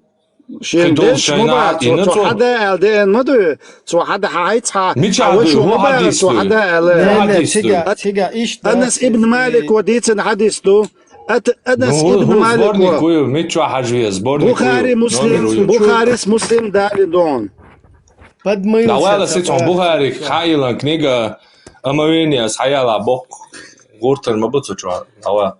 شين دش مبا تو حدا الدين مدو تو حدا حايتها ميتشادو هو حديث تو حدا أنس ابن مالك وديتن حديث له أنس ابن مالك ميتشو حاجوية سبورني بخاري مسلم دالي دون Подмылся. Давай сетом Бухари хайла книга омовения схаяла Бог гуртер мабуцучва. Давай.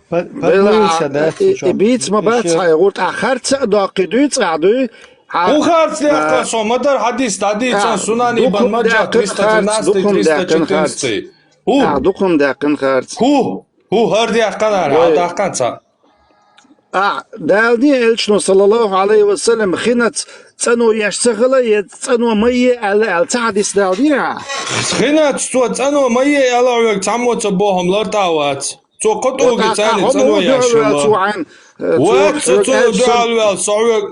Подмылся, да? بيت ما بات هيقول اخرت داقدوت قعدو Бухарц легко соматар хадис дадица сунани ибн маджа 313-314. دقم دقن خرت Ху هردي احقنار داقنца. دالدي الشنو صلى الله عليه وسلم خنت تنو يشتغل يتنو مي على التحديث دالدي خنت تنو مي على تعموت بوهم لرتاوات تو قطوق تاني تنو يشتغل وات دالوال صعوق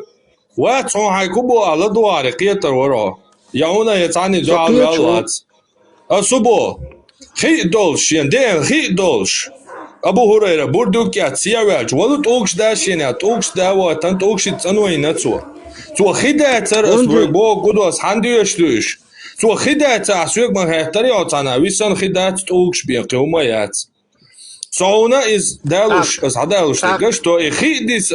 وات هاي كوبو على دواري قيتر ورا يعونا يتعني دالوال وات أصبو خي دولش يندين خي دولش أبو هريرة بردوك يا تسياوج ولد أوكش داشين يا أوكش داوا تنت أوكش تنوي نتسو تو خدا تر أسبوع بو قدوس حنديش دوش تو خدا تأسوق ما هتري أتانا ويسان خدا تأوكش بيقوم يات صونا إز دالوش أز هدالوش تكش تو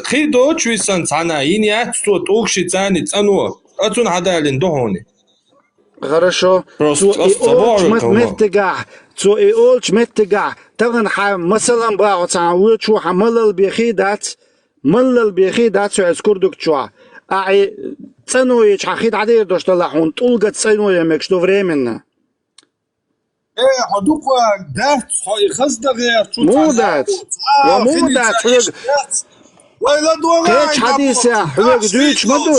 خي دوش ويسان تانا ينيات تو أوكش تاني تنو أتون هدالين دهوني Хорошо. تو اولش متقع طبعا مثلا باو تعود شو حمل بيخيدات ملل بيخيدات شو اسكردك شو اي ценой чахид адер дошта лахун тулга ценой мекшто временно حدوقا دات خصدق يا مودات ومودات ولا دوغا كيش حديثة حلوك دويتش مدو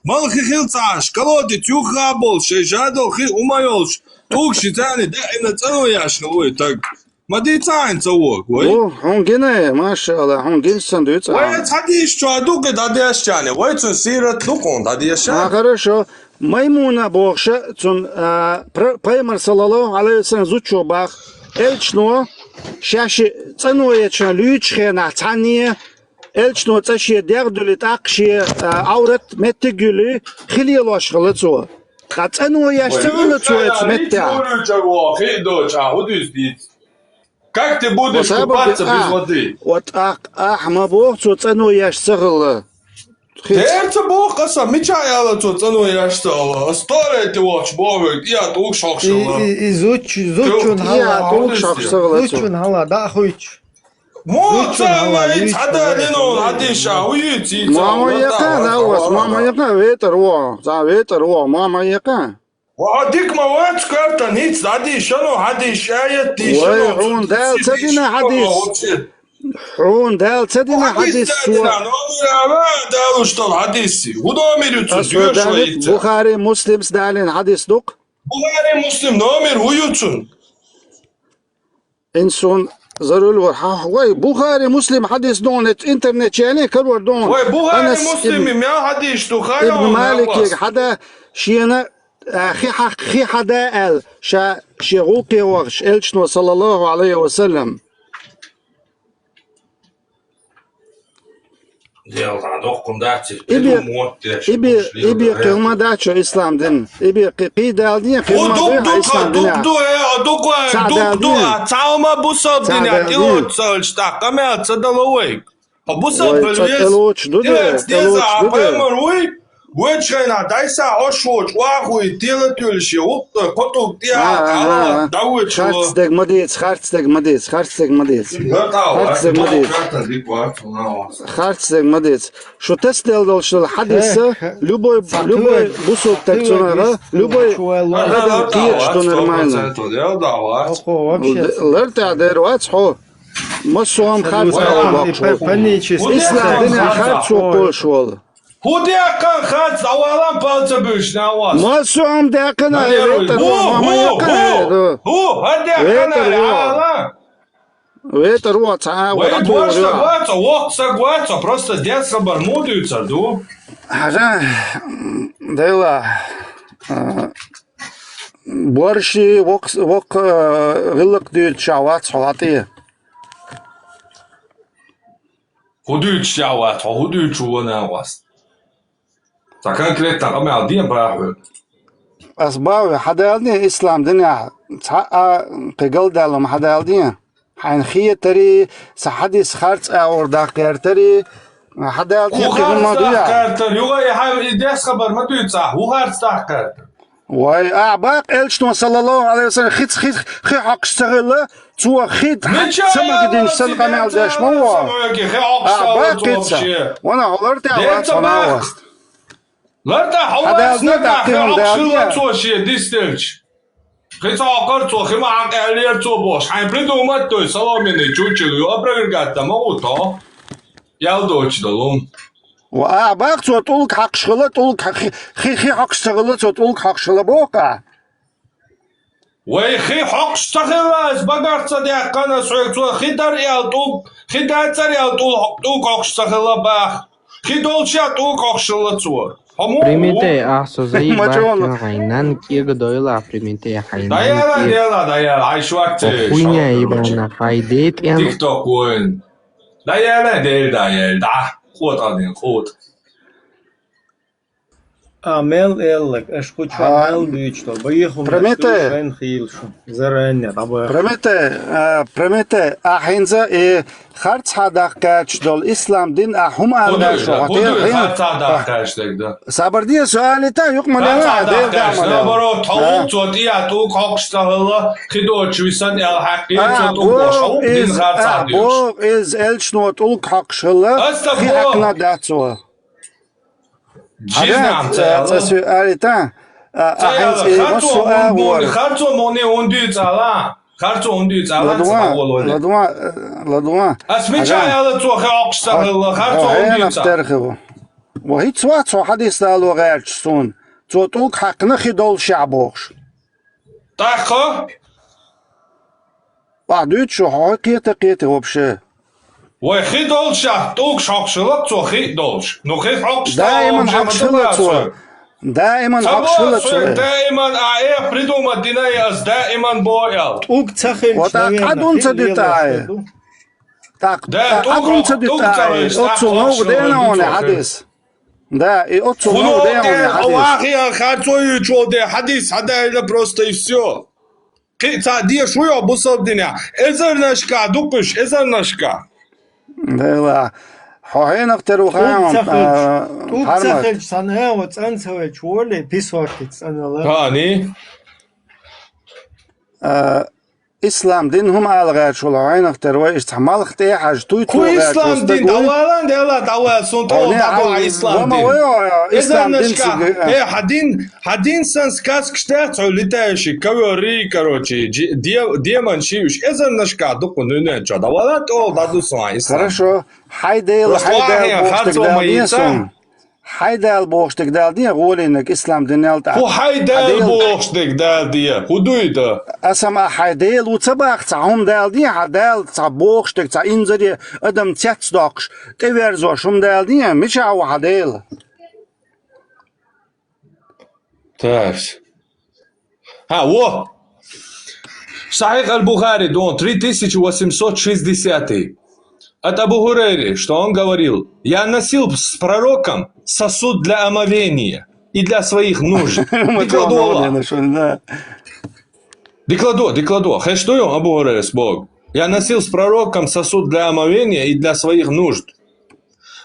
مالخي خيلتاش كلودي تيوخا بولش جادو خي ومايولش توكشي تاني دائما تسوي ياش نوي تاك ما دي تاين تسوق وي هون جنة ما شاء الله هون جن سندويتش وي تحديش شو دوك داديش يعني وي تسيرة دوكون داديش хорошо ميمونة بوخشة تون پیغمبر صلى الله عليه وسلم زوتشو باخ эльчно شاشي ценой ча лючхе на цане эльчно цаши дердулит акши аурат меттегүлү хилиялаш кылычу ценой яштыгылы чуэц метта Как ты будешь купаться без воды? Вот ахма бог ценой яштыгылы Терца бог каса мечаяла тут ценой яштыгылы Старый ты воч бог я тук шакшыла Изучун хала да хуйч Моцала и цадалину адиша уйти Мама яка да у вас мама яка ветер во за ветер во мама яка وعديك مواد كارتا نيتس عدي شنو عدي شايت دي شنو هون دال تدينا حديث هون دال تدينا حديث دال وشتل حديثي ودومير يتسو بخاري مسلم دالين حديث دوق بخاري مسلم نومير ويوتسون انسون ضروري وي بخاري مسلم حديث دون انترنت يعني كرور دون وي بخاري مسلم يا حديث تو خايا ابن مالك حدا شينا خي حدا ال شيغوكي وغش الشنو صلى الله عليه وسلم إبي قيمة داتشو إسلام دين إبي قيدة دين قيمة دين إسلام دين دوك تعوما بوصل دين تيوت سالشتا كمل تدلويك بوصل تلوش دودة وجهنا دايسا أشوج واخوي تيلتولشي وقت كتب تيا داوت شو خارج مديت شو تستل دولش الحديثة любой бусок так цунара любой هذا كيش то нормально лерта дервац хо مسوم خارج إسلام دين خارج شو بولشول هوديا كان خاد اوالان بالتبوش نواس ما سوم داكنا هو هديا كان اوالان Это роца, Вы двое согласятся, вот согласятся, просто детство бармудуются, ду. Дела. Борщи, вок, рылок дают чават, салаты. Худую чава, худую чувана у вас. Так конкретно, а мы один браху. أسباب حدالدين إسلام دنيا قيقل دالهم حدالدين حنخية تري سحديث خارج أورداق تري حدالدين قيقل ما دويا يوغا يحاول إداس خبر ما دويا صح وخارج تحكر واي أعباق إلشتون صلى الله عليه وسلم خي حق اشتغل تو خيط سمك دين سلقة مع داش مو أعباق كيتسا وانا غلرت أعباق صناوة لا تحوّل سنتا خي عقشلة توشي ديستلش خي تعقر تو خي معك أهلير تو بوش حين بريدو ماتو سلاميني جوجلو يوبرغاتا موتا يالدوش دلوم وأعباق تو طولك حق شغلة طولك خي حق اشتغل تو طولك حق شغلة بوقع وي خي حق اشتغل از بقر صديق قنا سويك تو خي در يالدوك خي در يالدوك حق اشتغل باخ خي دولشا طولك حق شغلة تو Примите ахсозаи бахтин хайнан кирг дойла примите хайнан Даяла, айшвакте. Хуйня ебана хайдет ям. TikTok вон. Даяла, ход один, ход. Амел эллак, ашкуча мел бючто, боеху Промете, хилшу, заранее, промете, ахинза и харц хадах качдол ислам дин ахум алгашо. Харц хадах качдаг да. Сабардия суалита юк мадана дел дамада. Баро тавук зодия тук хокштагла хидоч висан эл хақи зодук бошау дин харц хадиош. Бог из элчнот улк хақшыла хиакна дацуа. Алита, خرطو مونی اوندی زالا خرطو اوندی زالا لدوا اسمی چای على تو خاقشتغل خرطو اوندی زالا وهي تسوات حديث دالو غير تسون توتوك حقنا خدول شعبوش تاخو بعد شو قيته وبشه وخدول شعبوك شاقشلت تو خدولش نو خاقشتغل دائما حقشلت دائما حقشلت دائما ايه придумать دينايز دائما بويل توك تخل وتعقدون تدتاي تعقدون تدتاي اتسو دينون حديث Да, и отцу много дел. Аллахия хатою чоде хадис хадайла просто и все. Кица дия шуя бусабдиня. Эзернашка дупыш, эзернашка. Да, хохенах терухам. Тут цахель санэ вот цанцевэ чуоле писвакит санала. Кани? إسلام دينهم على غير شو لعينك تروي استعمال اختي حاج توي توي إسلام دين دوالا ديلا دوالا سنتو دوا إسلام دين إسلام دين إيه حدين سنس كاسك شتاعت علتاشي كوري كروتشي ديمان شيوش إذا نشكا دقو نونجا دوالا تو دادو سوا إسلام хорошо حيدل بوشتك دالدين حيدل بوشتك دالدين غولينك إسلام دينالتا هو حيدل بوشتك دالدين هدويدا أسمع حيدل وتباق تعهم دالدين حدال تعبوشتك تعينزري أدم تيتسدوكش تيورزو شم دالدين مش عو حدل تاش ها во صحيح البخاري дон 3860 от Абу Хурейры, что он говорил: я носил с пророком сосуд для омовения и для своих нужд. Декладо. Хэштуем Абу Хурейры с Богом. Я носил с пророком сосуд для омовения и для своих нужд.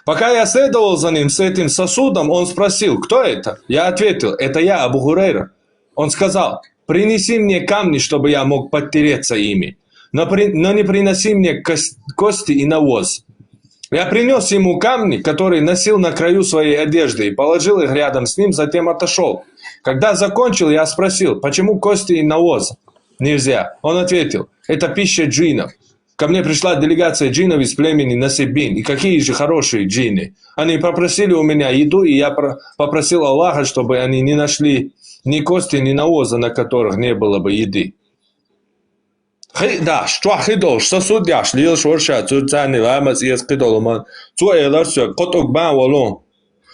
Пока я следовал за ним с этим сосудом, он спросил: кто это? Я ответил: это я, Абу Хурейра. Он сказал: принеси мне камни, чтобы я мог подтереться ими. Но не приноси мне кости и навоз. Я принес ему камни, которые носил на краю своей одежды, и положил их рядом с ним, затем отошел. Когда закончил, я спросил: почему кости и навоз нельзя? Он ответил: это пища джиннов. Ко мне пришла делегация джиннов из племени Насибин, и какие же хорошие джинны. Они попросили у меня еду, и я попросил Аллаха, чтобы они не нашли ни кости, ни навоза, на которых не было бы еды. Dash, Twahidol, Sasud Yash, Lil Shorsha, Zani, Lamas, Yes Pidolman, two Ehlers, Kotok Ban Wallon.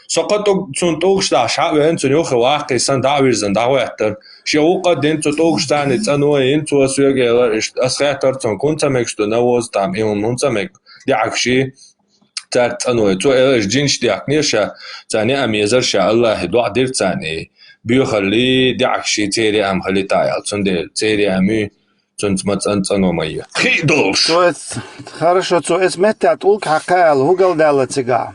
So Kotok Tugstash, Haven to Yohawaki, Sandavis and Dawetter. She woke in to Tugstan, it's annoying into a Sugeller, a scatter on Kuntamex to Novos Dam in Muntamek, the Akshi. That annoyed two Ehlers Jinch the Aknisha, Zani Amizar Allah, Hedwa Dirtani, Buhali, the Akshi, Terry Am Halitile, Sunday, Terry Amu. Хорошо, то есть метод улкакал, угол делается.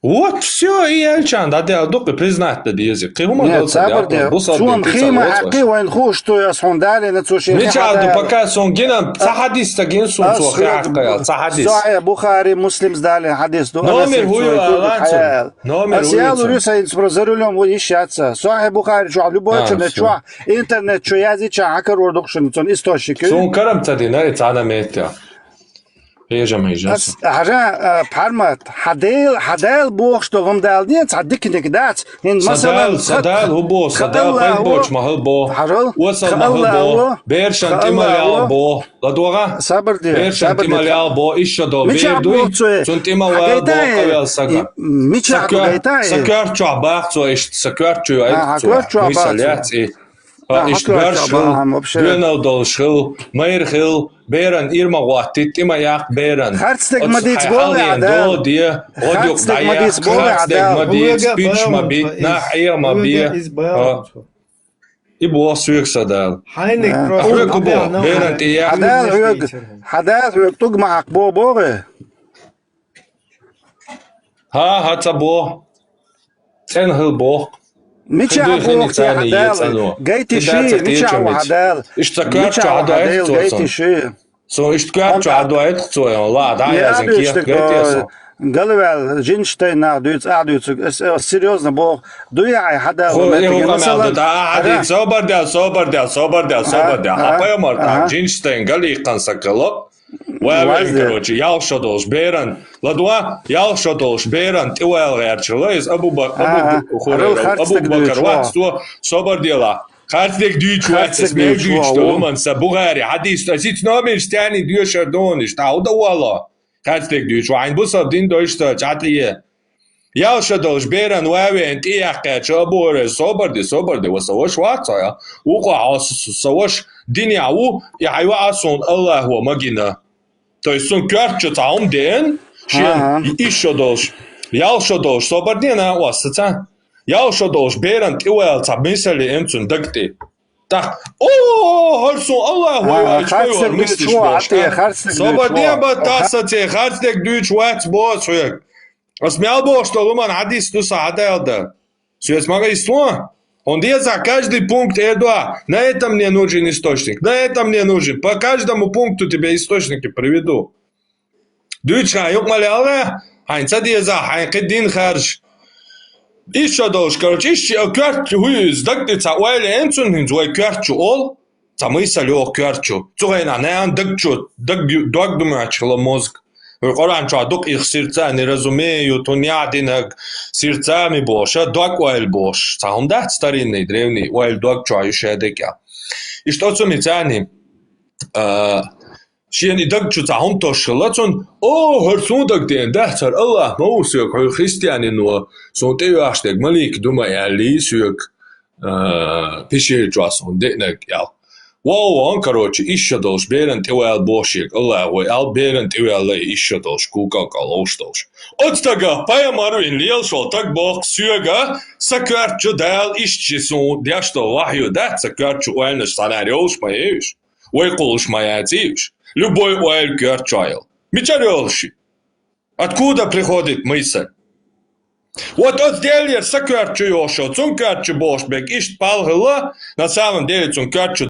Вот все, и Альчан, да, ты только признать это язык. Нет, заборде. Сум хима хаки вайн хуш, что я сондали на цуши. Мечалду пока сон гинам, сахадис тагин сум сохракал, сахадис. Сахи Бухари, Муслим сдали хадис. Номер хуй аланцу. Номер хуй. Я говорю, что за рулем вы ищаться. Сахи Бухари, что любой интернет, что интернет, что язык, хакер ордокшин, сон источники. Сон карам цадина, это она метя. حاجة بحرمت حدال بوخ شتو غم دال دي تصدق انك دات مثلا صدال هو بو صدال بين بوش ما هو بو وصل ما هو بو بيرشن تيماليال بو لدوغا صبر دي بيرشن تيماليال بو ايش دو بيردوي سون تيماليال بو قويل ساقا سكر شو باخ ايش سكر شو ايش Ich Dönel dolschil, meirchil, Bären, Irma Wattit, immer Jagd Bären. Herzlich Maditz Bolle, Adel. Herzlich Maditz Bolle, Adel. Pitch ma bit, nach Irma Bier. I bo suiks Adel. Heinig, Rück bo, Bären, die Jagd. Hadel, rück, tug maak bo, Bore. Hat's a bo. Zenhil bo. Micha Boch, Adel, Gaiti Shi, Micha Adel. Ich zerkört Adel, Gaiti Shi. So, ich zerkört Adel, so, la, da ja sind hier, Galwel, Jinstein, na, серьезно, бо, дуя, Адел. Собордя, а поймар, Jinstein, Гали, Кансакало. Вавен, короче, Ялшадолш, Бейран, Ладуа, Ялшадолш, Бейран, Тиуэл, Эрчелайз, Абу Бакар, Ватство, Собордела. Хартик дюч, Ватсис, Бейдюч, Толманса, Бугари, Хадис, Асиц номер, Стяни, Дюша, Дониш, Таудауала. Хартик дюч, Вайн Бусов, Дин Дойшта, Чатлие. Ялшадолш, Бейран, Вавен, Тиахка, Чаборе, Соборди, Васавош, Ватсая, Ука, Савош, Диняу, и Айвасон, Аллаху, Магина. То есть он кёрчу таум ден, шен ишо долш, ялшо долш, собордина уасца, ялшо долш, беран тиуэл цабмисали эмцун дагти. Так, харсун Аллаху, ачкой мыслишь бош. Собордина батаса те, харстек дюч вац бос, хуяк. Осмял бош, что луман хадис туса хадайлда. Суец мага ислуа. Он за каждый пункт Эдуа. На этом мне нужен источник. На этом мне нужен. По каждому пункту тебе источники приведу. Дюча, юкмаляле, хайнца деза, хайнкидин харж. Еще долж, короче, еще квартчу, хуй, сдагдица, уайле энцун, хинзуай квартчу ол, замысалё квартчу. Цугайна, неан дагчу, дагдумачила мозг. Коран чадук их сердца не разумеют, он ядинак сердцами боша, дог уайл бош. Саумдат старинный, древний, уайл дог чаюшая декя. И что цумицани? Шиени дог чу саум тошила, цун, харсун дог ден, дахтар Аллах, маусюк, христианину, сон теюаштек, малик, думай, али, сюк, пиши джасон, детнак, ял. Wow, короче, еще долж берен тивал бошик, Аллаху, ал берен тивал еще долж кука калош долж. От тага паямарвин лил шел так бог сюга, сакарчу дал ищису, я что вахю да, сакарчу уэльнеш санариош маешь, уэкулш маятиш, любой уэль кярчайл. Мичарёлши. Откуда приходит мысль? Вот сделали сакарчу йошо, цункарчу бошбек, ишт палгыла, на самом деле цункарчу